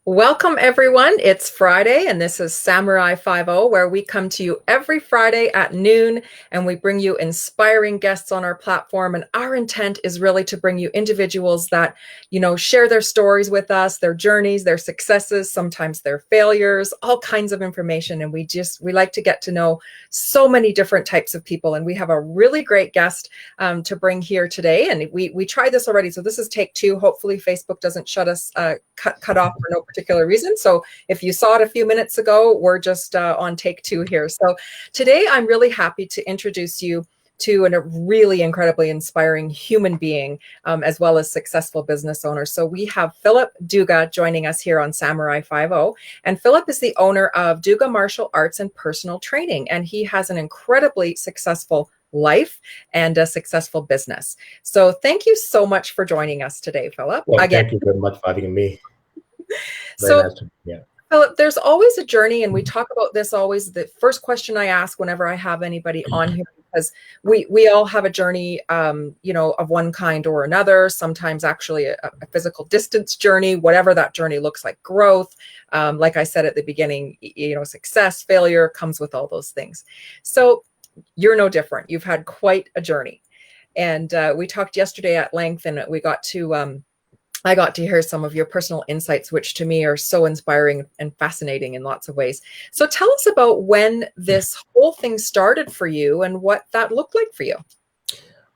Welcome, everyone. It's Friday, and this is Samurai 50, where we come to you every Friday at noon, and we bring you inspiring guests on our platform. And our intent is really to bring you individuals that, share their stories with us, their journeys, their successes, sometimes their failures, all kinds of information. And we like to get to know so many different types of people. And we have a really great guest to bring here today. And we tried this already. So this is take two. Hopefully Facebook doesn't shut us, cut off for no particular reason. So if you saw it a few minutes ago, we're just on take two here. So today I'm really happy to introduce you to a really incredibly inspiring human being, as well as successful business owner. So we have Philip Ndugga joining us here on Samurai 50. And Philip is the owner of Ndugga Martial Arts and Personal Training. And he has an incredibly successful life and a successful business. So thank you so much for joining us today, Philip. Well, again, thank you very much for having me. So, nice Philip, there's always a journey, and we talk about this always. The first question I ask whenever I have anybody on here, because we all have a journey, of one kind or another. Sometimes actually a physical distance journey, whatever that journey looks like, growth. Like I said at the beginning, success, failure comes with all those things. So you're no different. You've had quite a journey, and we talked yesterday at length, and we got to. I got to hear some of your personal insights, which to me are so inspiring and fascinating in lots of ways. So tell us about when this whole thing started for you and what that looked like for you.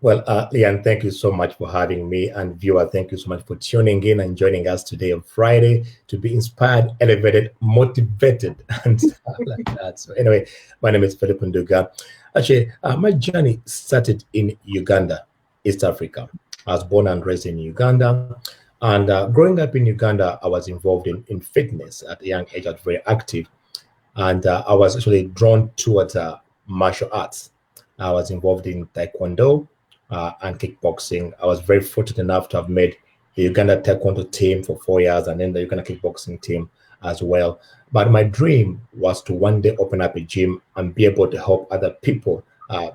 Well, Leanne, thank you so much for having me. And viewer, thank you so much for tuning in and joining us today on Friday to be inspired, elevated, motivated, and stuff like that. So anyway, my name is Philip Ndugga. Actually, my journey started in Uganda, East Africa. I was born and raised in Uganda. And growing up in Uganda, I was involved in fitness at a young age. I was very active. And I was actually drawn towards martial arts. I was involved in taekwondo and kickboxing. I was very fortunate enough to have made the Uganda taekwondo team for 4 years and then the Uganda kickboxing team as well. But my dream was to one day open up a gym and be able to help other people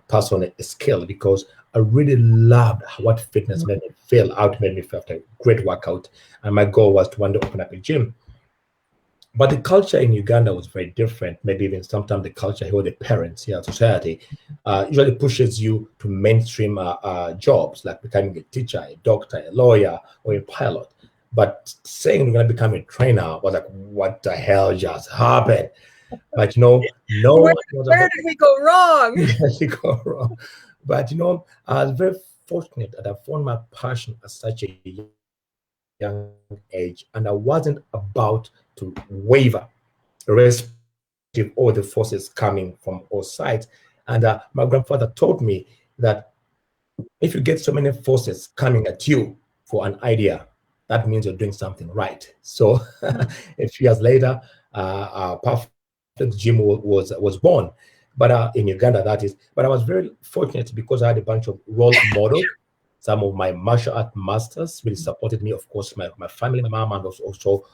pass on a skill, because I really loved what fitness made me feel, how it made me feel after a great workout. And my goal was to one day open up a gym. But the culture in Uganda was very different. Maybe even sometimes the culture here, the parents here, society, usually pushes you to mainstream jobs, like becoming a teacher, a doctor, a lawyer, or a pilot. But saying you're going to become a trainer was like, what the hell just happened? But no where did we go wrong? Yes, we go wrong. But I was very fortunate that I found my passion at such a young age, and I wasn't about to waver, irrespective of all the forces coming from all sides. And my grandfather told me that if you get so many forces coming at you for an idea, that means you're doing something right. So a few years later, Perfect Gym was born. But in Uganda, that is. But I was very fortunate because I had a bunch of role models. Some of my martial art masters really supported me. Of course, my family, my mom, and also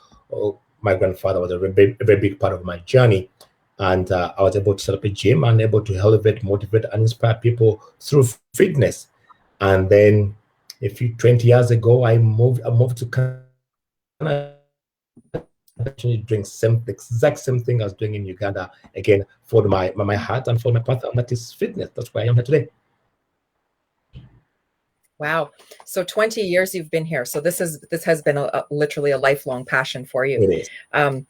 my grandfather was a very big part of my journey. And I was able to set up a gym and able to elevate, motivate, and inspire people through fitness. And then 20 years ago, I moved to Canada. Actually doing the exact same thing I was doing in Uganda, again, for my heart and for my path, and that is fitness. That's why I am here today. Wow. So 20 years you've been here. So this has been literally a lifelong passion for you. It is. And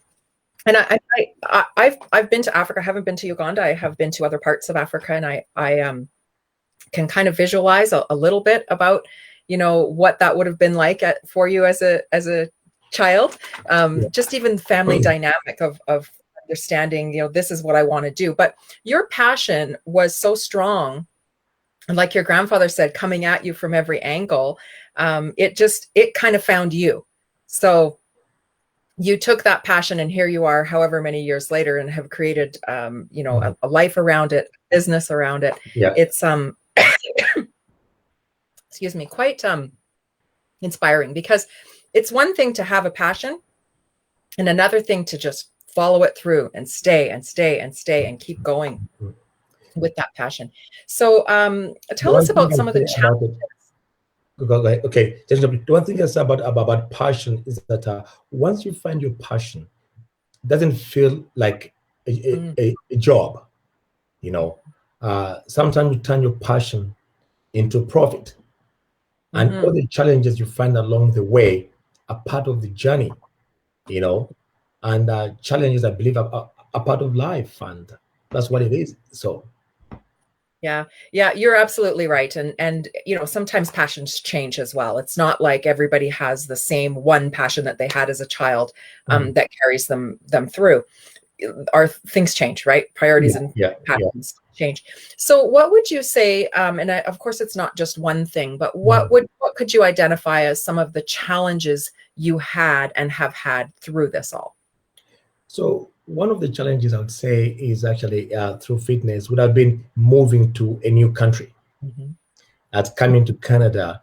I've been to Africa. I haven't been to Uganda. I have been to other parts of Africa, and I can kind of visualize a little bit about what that would have been like for you as a child, just even family dynamic of understanding, this is what I want to do. But your passion was so strong, and like your grandfather said, coming at you from every angle, it kind of found you. So you took that passion, and here you are, however many years later, and have created, a life around it, business around it. Yeah. It's excuse me, quite inspiring, because it's one thing to have a passion and another thing to just follow it through and stay and keep going with that passion. So tell us about some of the challenges. Okay, just the one thing I say about passion is that once you find your passion, it doesn't feel like a job. You know, sometimes you turn your passion into profit, and all the challenges you find along the way are part of the journey. You know, and challenges, I believe, are part of life, and that's what it is. So. Yeah. Yeah, you're absolutely right. And sometimes passions change as well. It's not like everybody has the same one passion that they had as a child that carries them through. Our things change, right? Priorities and passions change. So what would you say, of course it's not just one thing, but what could you identify as some of the challenges you had and have had through this all? So one of the challenges I would say is actually through fitness would have been moving to a new country. That's coming to Canada,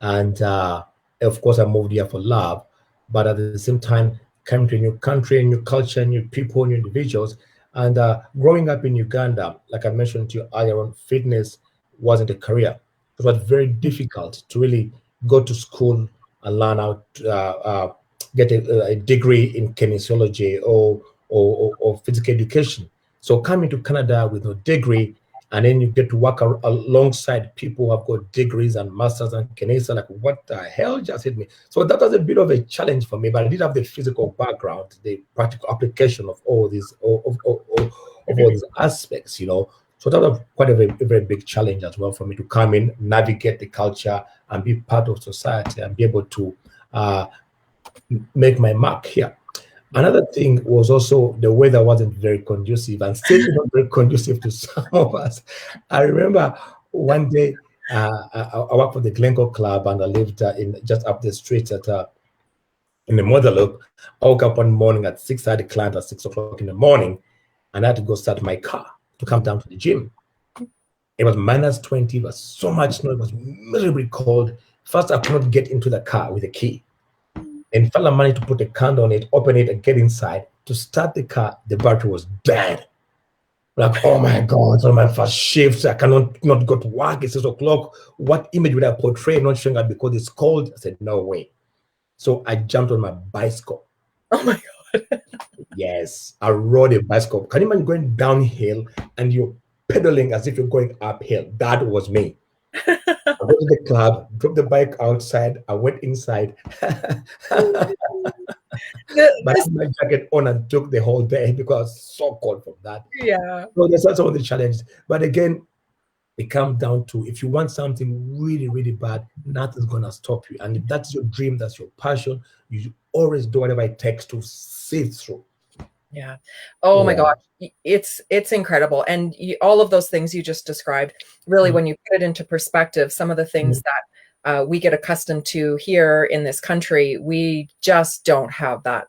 and of course I moved here for love, but at the same time coming to a new country, a new culture, new people, new individuals, and growing up in Uganda, like I mentioned to you earlier on, fitness wasn't a career. It was very difficult to really go to school and learn how to get a degree in kinesiology or physical education. So coming to Canada with no degree, and then you get to work alongside people who have got degrees and masters and kinesiology, like what the hell just hit me? So that was a bit of a challenge for me, but I did have the physical background, the practical application of all these of all these aspects, you know. So that was quite a very big challenge as well for me to come in, navigate the culture, and be part of society and be able to make my mark here. Another thing was also the weather wasn't very conducive, and still not very conducive to some of us. I remember one day I worked for the Glencoe Club, and I lived in just up the street in the Mother Loop. I woke up one morning at 6. I had a client at 6 o'clock in the morning, and I had to go start my car to come down to the gym. It was -20. It was so much snow. It was miserably cold. First, I could not get into the car with a key. And fella managed to put a candle on it, open it, and get inside. To start the car, the battery was dead. Like, oh my God, it's on my first shift. I cannot not go to work. It's 6 o'clock. What image would I portray? Not showing up because it's cold. I said, no way. So I jumped on my bicycle. Oh my God. Yes, I rode a bicycle. Can you imagine going downhill and you're pedaling as if you're going uphill? That was me. I went to the club, dropped the bike outside. I went inside. But I had my jacket on and took the whole day because I was so cold from that. Yeah. So that's some of the challenges. But again, it comes down to if you want something really, really bad, nothing's gonna stop you. And if that's your dream, that's your passion, you always do whatever it takes to see it through. Yeah. Oh my gosh. It's incredible. And all of those things you just described, really, when you put it into perspective, some of the things that we get accustomed to here in this country, we just don't have that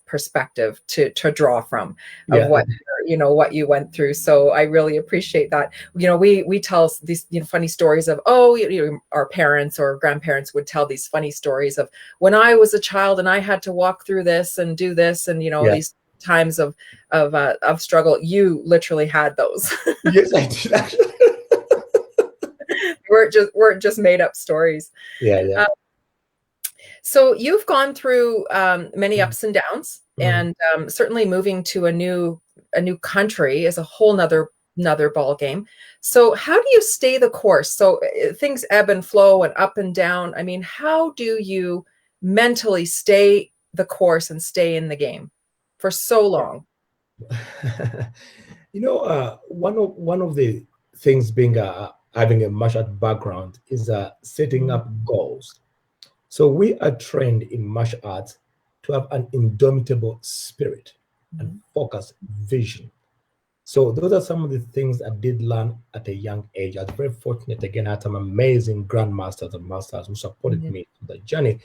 perspective to draw from of what you went through. So I really appreciate that. We tell these funny stories of our parents or grandparents would tell these funny stories of when I was a child and I had to walk through this and do this and these times of struggle. You literally had those. Yes, I did actually. weren't just made up stories. Yeah. So you've gone through many ups and downs, and certainly moving to a new country is a whole nother ball game. So how do you stay the course? So things ebb and flow and up and down. I mean, how do you mentally stay the course and stay in the game for so long? One of the things being having a martial art background is setting up goals. So we are trained in martial arts to have an indomitable spirit and focus, vision. So those are some of the things I did learn at a young age. I was very fortunate, again, I had some amazing grandmasters and masters who supported me through the journey.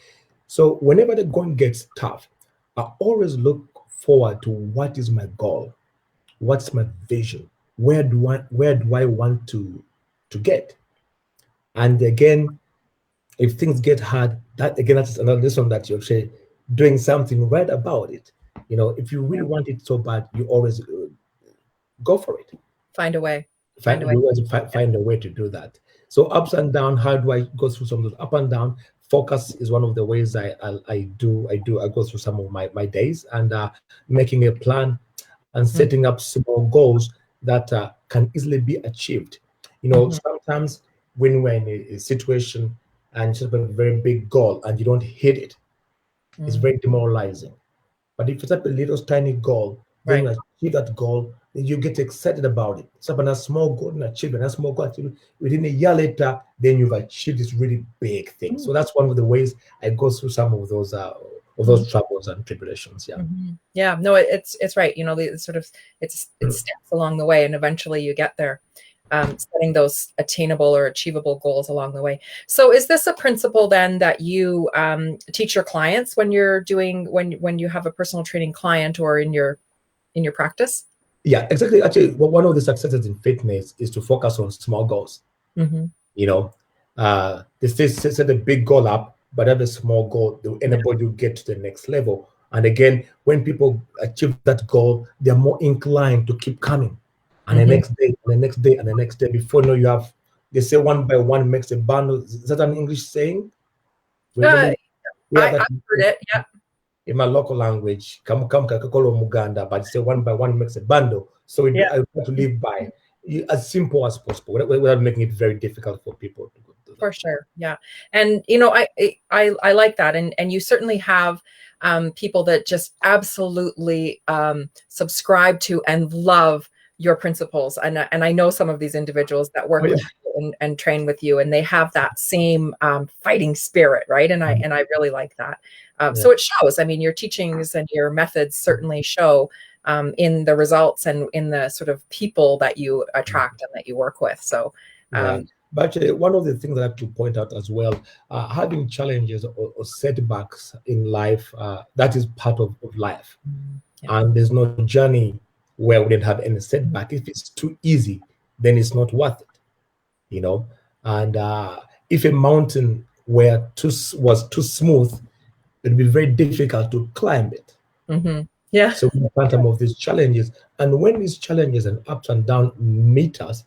So whenever the going gets tough, I always look forward to what is my goal, what's my vision, where do I want to get. And again, if things get hard, that's another lesson that you're saying, doing something right about it. If you really want it so bad, you always go for it. Find a way. Find a way to do that. So ups and down, how do I go through some of those up and down? Focus is one of the ways I go through some of my days, and making a plan and setting up small goals that can easily be achieved. You know, sometimes when we're in a situation and you have a very big goal and you don't hit it, it's very demoralizing. But if you set a little tiny goal, then you achieve that goal, then you get excited about it. So when a small goal and achievement, a small goal achievement, within a year later, then you've achieved this really big thing. So that's one of the ways I go through some of those troubles and tribulations. Yeah. Yeah. No, it's right. You know, it's steps along the way, and eventually you get there. Setting those attainable or achievable goals along the way. So is this a principle then that you teach your clients when you're doing, when you have a personal training client or in your practice? Yeah, exactly. Actually, one of the successes in fitness is to focus on small goals. You know, they set a big goal up, but have a small goal that will enable you get to the next level. And again, when people achieve that goal, they're more inclined to keep coming. And the next day, and the next day, and the next day, before you know, you have, they say one by one makes a bundle. Is that an English saying? I've heard it, yeah. In my local language, come Muganda, but say one by one makes a bundle. So I try to live by as simple as possible, without making it very difficult for people to go do that. For sure, yeah. And you know, I like that, and you certainly have people that just absolutely subscribe to and love your principles, and I know some of these individuals that work with you and train with you, and they have that same fighting spirit, right? And I really like that. So it shows. I mean, your teachings and your methods certainly show in the results and in the sort of people that you attract and that you work with. So, but actually, one of the things that I have to point out as well, having challenges or setbacks in life, that is part of life, and there's no journey where we didn't have any setback. If it's too easy, then it's not worth it, you know. And if a mountain was too smooth, it'd be very difficult to climb it. Yeah. So we find some of these challenges, and when these challenges and ups and downs meet us,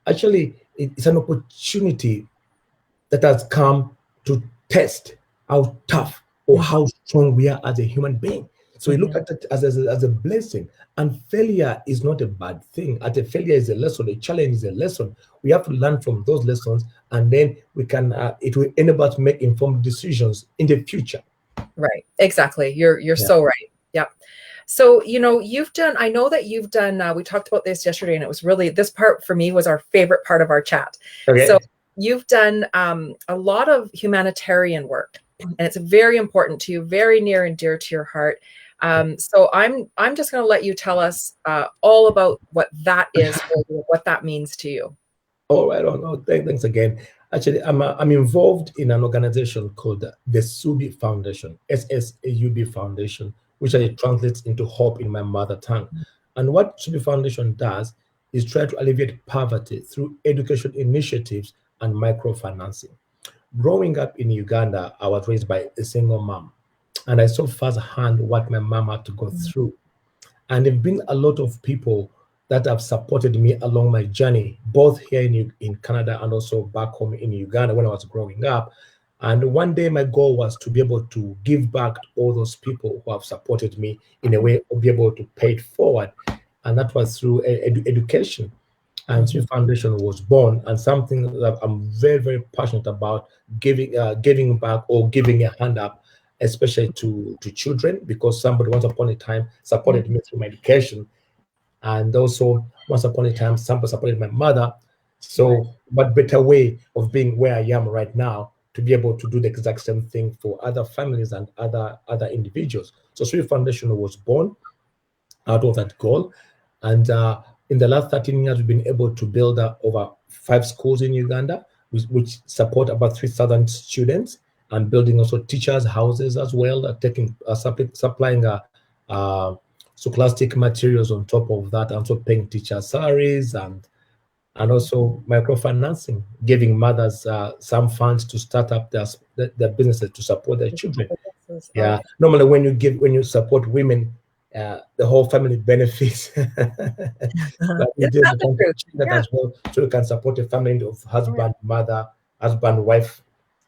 actually, it's an opportunity that has come to test how tough or how strong we are as a human being. So we look at it as a blessing. And failure is not a bad thing. A failure is a lesson. A challenge is a lesson. We have to learn from those lessons, and then we can. It will enable us to make informed decisions in the future. Right. Exactly. You're so right. Yeah. So, you know, I know that you've done, we talked about this yesterday, and it was really, this part for me was our favorite part of our chat. Okay. So you've done a lot of humanitarian work, and it's very important to you, very near and dear to your heart. So I'm just going to let you tell us all about what that is, what that means to you. All right. Thanks again. Actually, I'm involved in an organization called the SUBI Foundation, SSAUB Foundation, which translates into hope in my mother tongue. And what SUBI Foundation does is try to alleviate poverty through education initiatives and microfinancing. Growing up in Uganda, I was raised by a single mom, and I saw firsthand what my mom had to go through. And there have been a lot of people that have supported me along my journey, both here in Canada and also back home in Uganda when I was growing up. And one day my goal was to be able to give back to all those people who have supported me in a way, or be able to pay it forward. And that was through education. And SUBI Foundation was born, and something that I'm very, very passionate about, giving back or giving a hand up, especially to children, because somebody once upon a time supported me through my education. And also, once upon a time, somebody supported my mother. So, what better way of being where I am right now to be able to do the exact same thing for other families and other individuals. So, SUBI Foundation was born out of that goal. And in the last 13 years, we've been able to build over 5 schools in Uganda, which support about 3,000 students, and building also teachers' houses as well, supplying scholastic materials on top of that, and also paying teachers' salaries, and also microfinancing, giving mothers some funds to start up their businesses to support their children. Yeah, normally when you support women, the whole family benefits. But we Isn't do that the truth? that Yeah. as well, so we can support a family of husband, mother, husband, wife,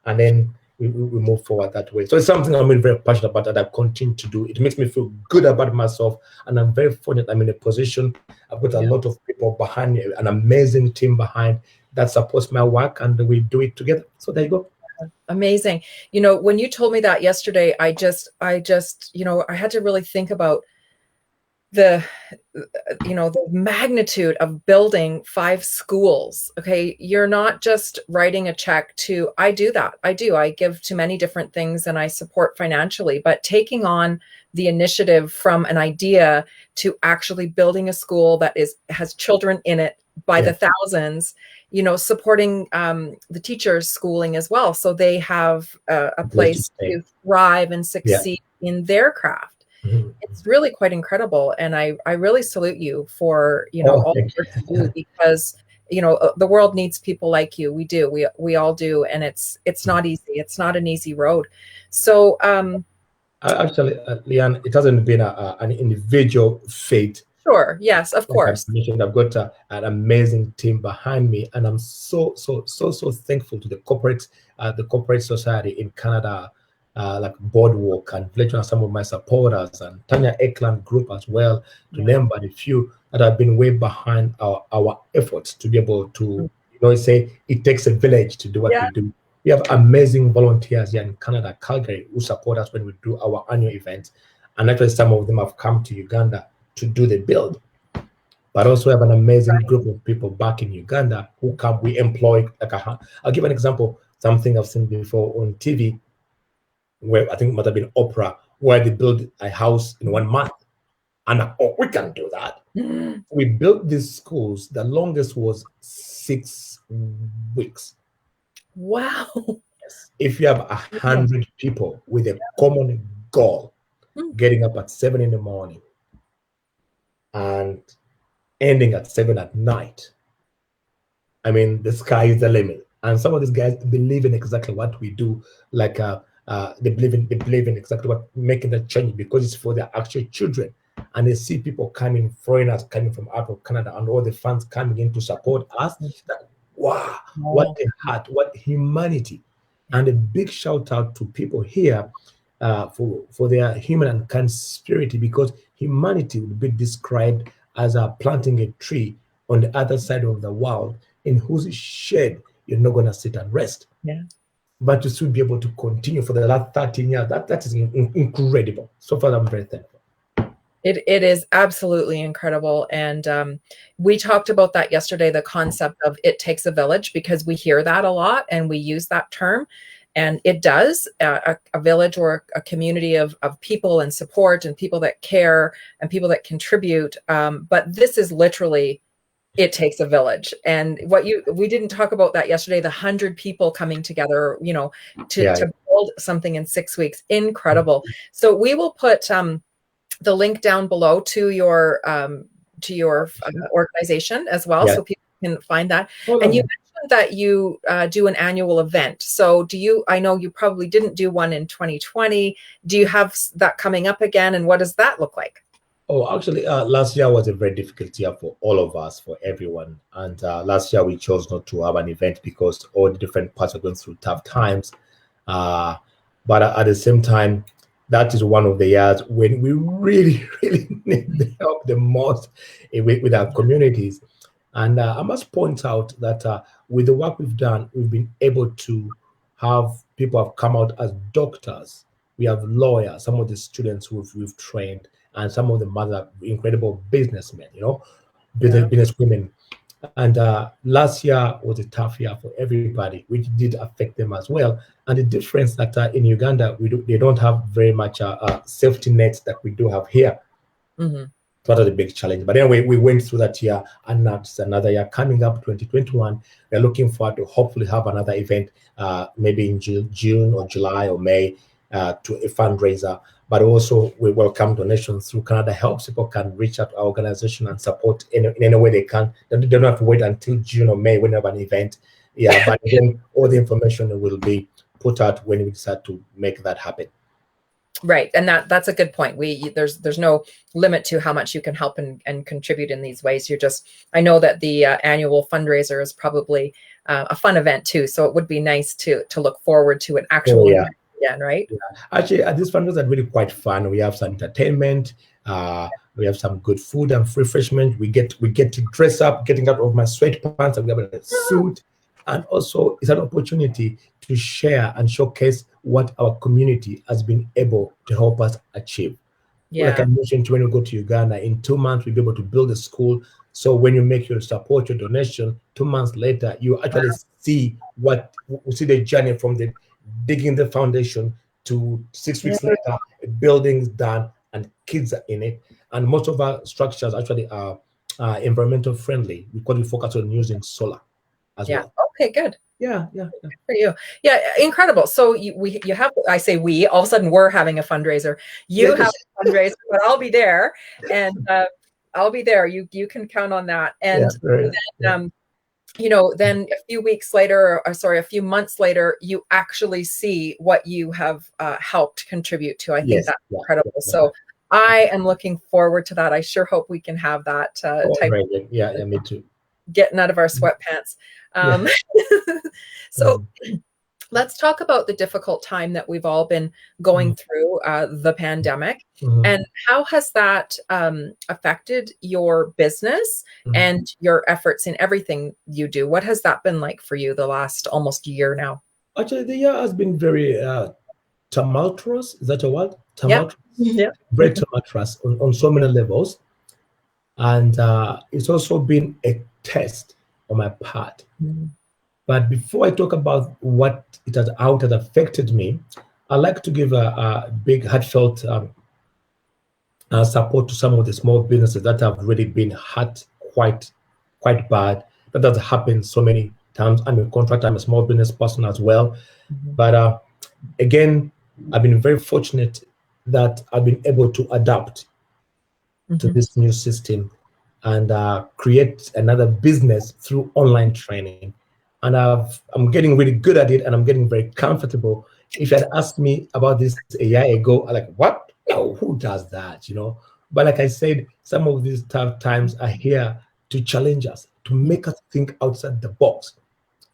and then we move forward that way. So it's something I'm really very passionate about, that I continue to do. It makes me feel good about myself, and I'm very fortunate. I'm in a position. I've got a lot of people behind me, an amazing team behind that supports my work, and we do it together. So there you go. Amazing. You know, when you told me that yesterday, I just, you know, I had to really think about the, you know, the magnitude of building 5 schools. Okay. You're not just writing a check to, I do that. I do. I give to many different things and I support financially, but taking on the initiative from an idea to actually building a school that has children in it by the thousands, you know, supporting the teachers' schooling as well, so they have a place to thrive and succeed in their craft. It's really quite incredible, and I really salute you for, you know, all the work you do, because, you know, the world needs people like you. We do. We all do, and it's not easy. It's not an easy road. So actually, Leanne, it hasn't been an individual fate. Sure. Yes, of course. I've got an amazing team behind me, and I'm so thankful to the corporate society in Canada, like Boardwalk and Village, and some of my supporters, and Tanya Eklund Group as well, to name but a few, that have been way behind our efforts to be able to, you know, say it takes a village to do what we do. We have amazing volunteers here in Canada, Calgary, who support us when we do our annual events, and actually some of them have come to Uganda to do the build. But also have an amazing group of people back in Uganda who come. We employ, like I'll give an example, something I've seen before on TV, where I think it might have been Oprah, where they build a house in 1 month. And we can do that. We built these schools. The longest was 6 weeks. Wow. If you have 100 people with a common goal, getting up at 7 in the morning and ending at 7 at night, I mean, the sky is the limit. And some of these guys believe in exactly what we do. Like they believe in exactly what making the change, because it's for their actual children. And they see people coming, foreigners coming from out of Canada, and all the fans coming in to support us. That, wow, what a heart, what humanity. And a big shout out to people here for their human and kind spirit, because humanity would be described as planting a tree on the other side of the world, in whose shade you're not going to sit and rest. But to still be able to continue for the last 13 years, that is incredible. So far, I'm very thankful. It is absolutely incredible. And we talked about that yesterday, the concept of it takes a village, because we hear that a lot and we use that term. And it does, a village or a community of people and support and people that care and people that contribute. But this is literally, it takes a village. And we didn't talk about that yesterday, the 100 people coming together, you know, to build something in 6 weeks. Incredible. So we will put the link down below to your organization as well, so people can find that. And you mentioned that you do an annual event. So I know you probably didn't do one in 2020. Do you have that coming up again? And what does that look like? Oh, actually, last year was a very difficult year for all of us, for everyone. And last year we chose not to have an event because all the different parts are going through tough times. But at the same time, that is one of the years when we really, really need the help the most with our communities. And I must point out that with the work we've done, we've been able to have people have come out as doctors. We have lawyers, some of the students we've trained, and some of them are incredible businessmen, you know, business women. And last year was a tough year for everybody, which did affect them as well. And the difference that in Uganda, they don't have very much safety nets that we do have here. That was a big challenge. But anyway, we went through that year, and now it's another year coming up, 2021. We're looking forward to hopefully have another event, maybe in June or July or May, to a fundraiser. But also we welcome donations through Canada Helps. People can reach out to our organization and support in any way they can. They don't have to wait until June or May when we have an event. But then all the information will be put out when we decide to make that happen. Right. And that's a good point. There's no limit to how much you can help and contribute in these ways. I know that the annual fundraiser is probably a fun event too. So it would be nice to look forward to an actual event again, right? Yeah. Actually, these fundraisers are really quite fun. We have some entertainment. We have some good food and refreshment. We get to dress up, getting out of my sweatpants, and we have a suit. And also, it's an opportunity to share and showcase what our community has been able to help us achieve. Yeah. Like I mentioned, when we go to Uganda, in 2 months, we'll be able to build a school. So when you make your support, your donation, 2 months later, you actually see the journey from the digging the foundation to 6 weeks later, a building's done and kids are in it. And most of our structures actually are environmental friendly because we focus on using solar as well. Okay, good. Yeah. For you. Yeah, incredible. So you have, I say we, all of a sudden we're having a fundraiser. You have a fundraiser, but I'll be there, and I'll be there. You can count on that. And then, then a few weeks later, or sorry, a few months later, you actually see what you have helped contribute to. I think that's incredible. So I am looking forward to that. I sure hope we can have that type. Yeah, me too. Getting out of our sweatpants. So let's talk about the difficult time that we've all been going through, the pandemic, and how has that affected your business and your efforts in everything you do? What has that been like for you the last almost year now? Actually, the year has been very tumultuous. Is that a word? Tumultuous? Yeah. Very tumultuous on so many levels. And it's also been a test on my part. But before I talk about how it has affected me, I'd like to give a big heartfelt support to some of the small businesses that have really been hurt quite bad. That has happened so many times. I'm a contractor, I'm a small business person as well. But again, I've been very fortunate that I've been able to adapt to this new system and create another business through online training. And I'm getting really good at it, and I'm getting very comfortable. If you had asked me about this a year ago, I'm like, what? No, who does that? But like I said, some of these tough times are here to challenge us, to make us think outside the box,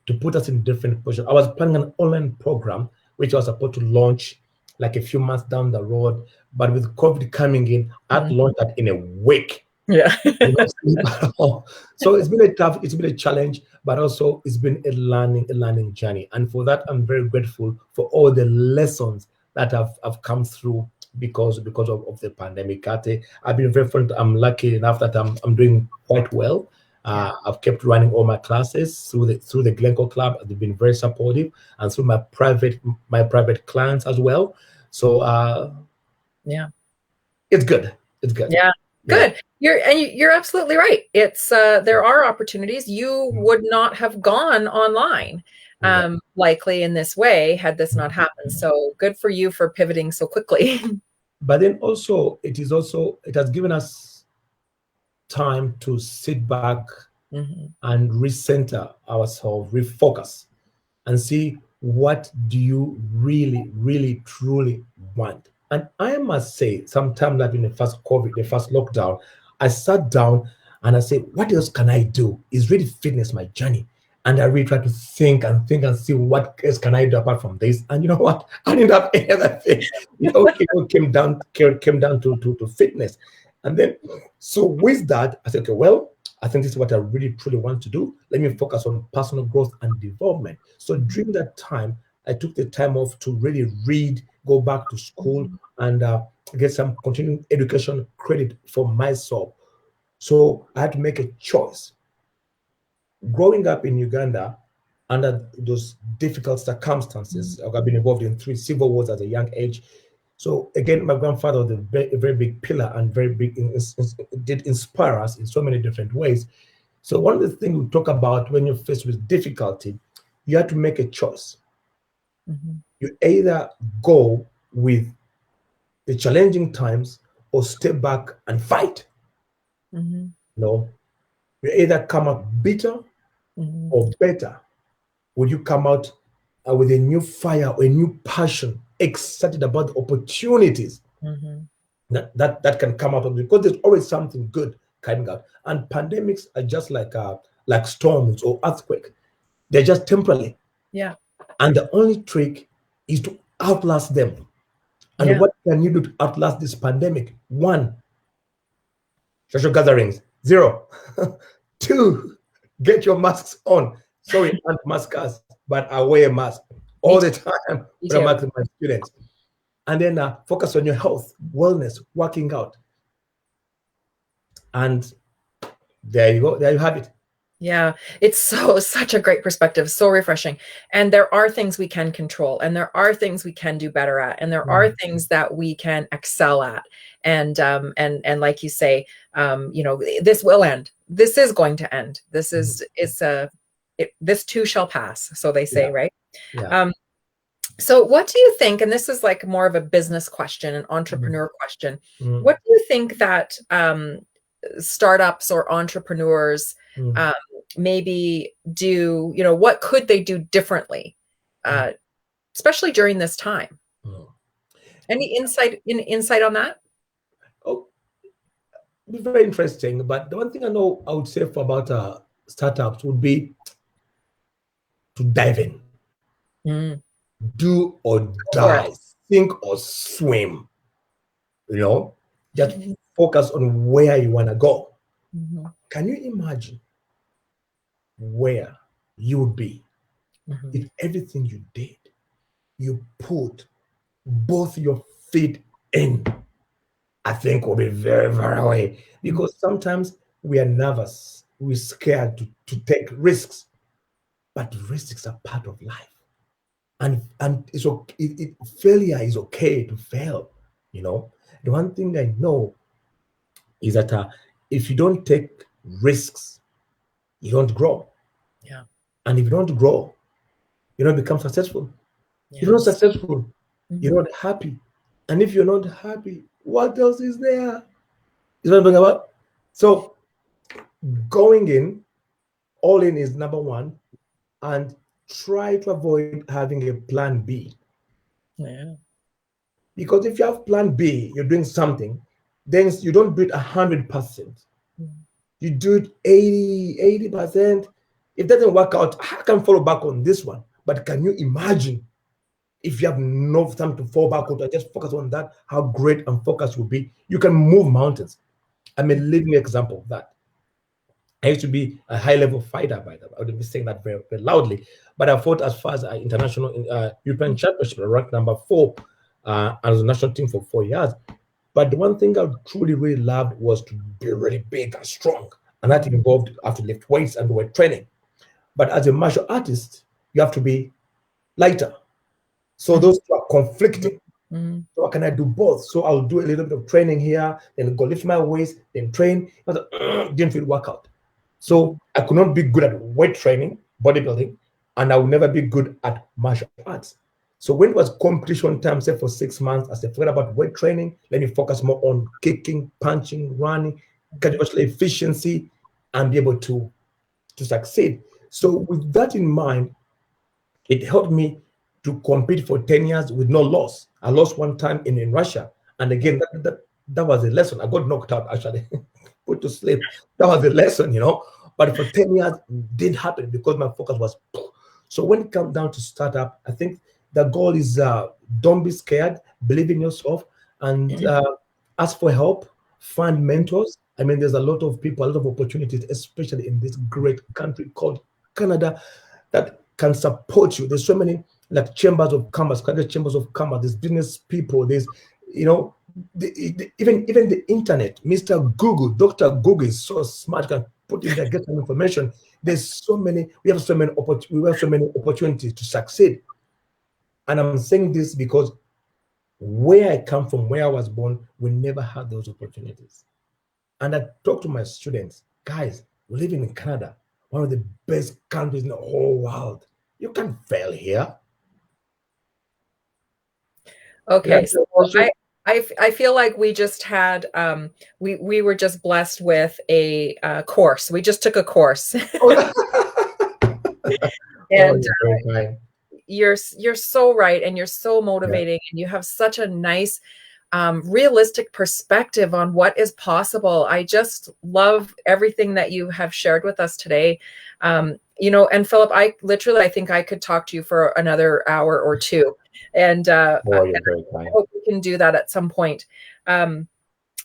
to put us in different positions. I was planning an online program, which I was supposed to launch like a few months down the road. But with COVID coming in, I had to launch that in a week. Yeah. So it's been a challenge, but also it's been a learning journey. And for that, I'm very grateful for all the lessons that have come through because of the pandemic. I've been very fortunate. I'm lucky enough that I'm doing quite well. I've kept running all my classes through the 𝐬𝐸𝐸 Club. They've been very supportive, and through my private clients as well. So it's good. It's good. Yeah. Good. You're absolutely right. It's there are opportunities. You would not have gone online likely in this way had this not happened. So good for you for pivoting so quickly. But then also it has given us time to sit back and recenter ourselves, refocus, and see what do you really, really, truly want. And I must say, sometime like in the first COVID, the first lockdown, I sat down and I said, what else can I do? Is really fitness my journey? And I really tried to think and see what else can I do apart from this. And you know what? I didn't have any other thing. It came down to fitness. And then, so with that, I said, okay, well, I think this is what I really, truly want to do. Let me focus on personal growth and development. So during that time, I took the time off to really read, go back to school, and get some continuing education credit for myself. So I had to make a choice. Growing up in Uganda under those difficult circumstances, I've been involved in 3 civil wars at a young age. So again, my grandfather was a very big pillar and did inspire us in so many different ways. So one of the things we talk about when you're faced with difficulty, you have to make a choice. You either go with the challenging times or step back and fight. No, you either come out bitter or better. Will you come out with a new fire or a new passion excited about the opportunities that can come out of it, because there's always something good coming out. And pandemics are just like storms or earthquake. They're just temporary. Yeah. And the only trick is to outlast them. And what can you do to outlast this pandemic? 1, social gatherings. 0, 2, get your masks on. Sorry, not maskers, but I wear a mask all the time when I'm with my students. And then focus on your health, wellness, working out. And there you go. There you have it. Yeah, it's such a great perspective, so refreshing. And there are things we can control, and there are things we can do better at, and there are things that we can excel at. And like you say, this will end. This is going to end. This is this too shall pass, so they say, right? Yeah. So what do you think, and this is like more of a business question, an entrepreneur question, what do you think that startups or entrepreneurs maybe do, what could they do differently, especially during this time? Any insight on that? Oh, it'd be very interesting. But the one thing I know I would say about startups would be to dive in. Do or die, sink or swim. Just focus on where you want to go. Can you imagine where you would be if everything you did, you put both your feet in? I think we'll be very far away, because sometimes we are nervous, we're scared to take risks, but risks are part of life. And it's okay, failure is okay to fail. The one thing I know is that if you don't take risks, you don't grow. Yeah. And if you don't grow, you don't become successful. Yes. If you're not successful, you're not happy. And if you're not happy, what else is there? Is what I'm talking about? So going in, all in is number 1, and try to avoid having a plan B. Yeah. Because if you have plan B, you're doing something, then you don't do it 100%. You do it 80%. If it doesn't work out, I can follow back on this one. But can you imagine if you have no time to fall back on and just focus on that, how great and focused will be? You can move mountains. I'm a living example of that. I used to be a high-level fighter, by the way. I wouldn't be saying that very, very loudly, but I fought as far as international European Championship. I ranked number 4 as a national team for 4 years. But the one thing I truly, really loved was to be really big and strong, and that involved I have to lift weights and weight training. But as a martial artist, you have to be lighter. So those two are conflicting. So can I do both? So I'll do a little bit of training here, then go lift my weights, then train. Didn't feel workout. So I could not be good at weight training, bodybuilding, and I would never be good at martial arts. So when it was competition time, say for 6 months, I said, forget about weight training. Let me focus more on kicking, punching, running, cardiovascular efficiency, and be able to succeed. So with that in mind, it helped me to compete for 10 years with no loss. I lost one time in Russia. And again, that was a lesson. I got knocked out, actually, put to sleep. That was a lesson, But for 10 years, it didn't happen because my focus was. So when it comes down to startup, I think the goal is don't be scared, believe in yourself, and ask for help, find mentors. I mean, there's a lot of people, a lot of opportunities, especially in this great country called Canada, that can support you. There's so many like chambers of commerce, Canada chambers of commerce. There's business people. There's, even the internet. Mr. Google, Dr. Google is so smart. Can put in there, get some information. There's so many. We have so many opportunities to succeed. And I'm saying this because where I come from, where I was born, we never had those opportunities. And I talk to my students, guys, we're living in Canada, one of the best countries in the whole world. You can't fail here. Okay, so I feel like we just had we were just blessed with a course. We just took a course. And you're so right, and you're so motivating, and you have such a nice realistic perspective on what is possible. I just love everything that you have shared with us today. You know, and Philip, I think I could talk to you for another hour or two, and Oh, you're very I kind. hope we can do that at some point.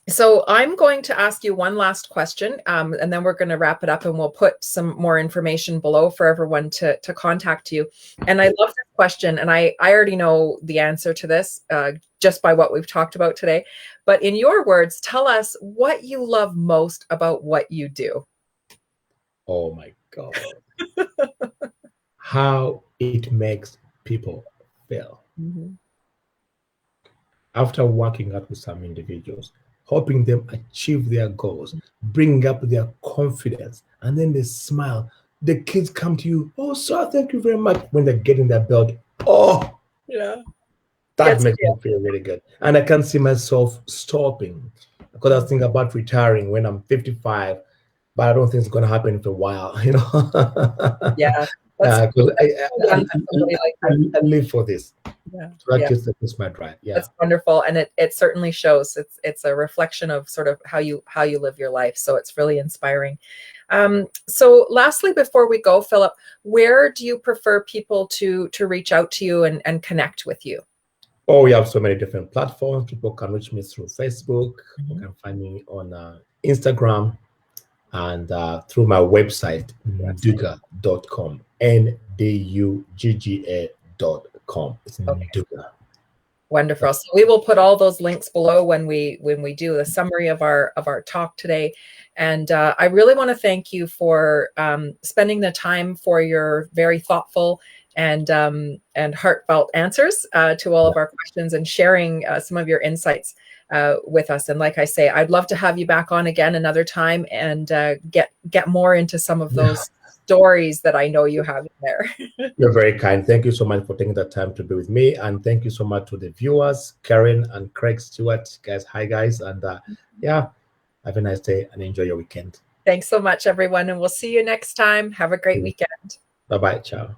So I'm going to ask you one last question, and then we're going to wrap it up, and we'll put some more information below for everyone to contact you. And I love this question, and I already know the answer to this just by what we've talked about today. But in your words, tell us what you love most about what you do. Oh my God. How it makes people feel. Mm-hmm. After working out with some individuals, helping them achieve their goals, bring up their confidence, and then they smile. The kids come to you, oh, sir, thank you very much. When they're getting their belt, oh, Yeah. that makes me feel really good. And I can't see myself stopping, because I was thinking about retiring when I'm 55, but I don't think it's going to happen for a while, you know? Yeah. Because Like I live for this. yeah. So that Yeah. just my drive. Yeah. That's wonderful, and it certainly shows. It's a reflection of sort of how you live your life. So it's really inspiring. So lastly, before we go, Philip, where do you prefer people to reach out to you and connect with you? Oh, we have so many different platforms. People can reach me through Facebook. You can find me on Instagram, and through my website, ndugga.com, ndugga.com. It's Ndugga. Wonderful. So we will put all those links below when we do the summary of our talk today. And I really want to thank you for spending the time for your very thoughtful and heartfelt answers to all of our questions, and sharing some of your insights with us. And like I say, I'd love to have you back on again another time, and get more into some of those stories that I know you have in there. You're very kind. Thank you so much for taking the time to be with me. And thank you so much to the viewers, Karen and Craig Stewart. Guys, hi, guys. And yeah, have a nice day and enjoy your weekend. Thanks so much, everyone. And we'll see you next time. Have a great weekend. Bye-bye. Ciao.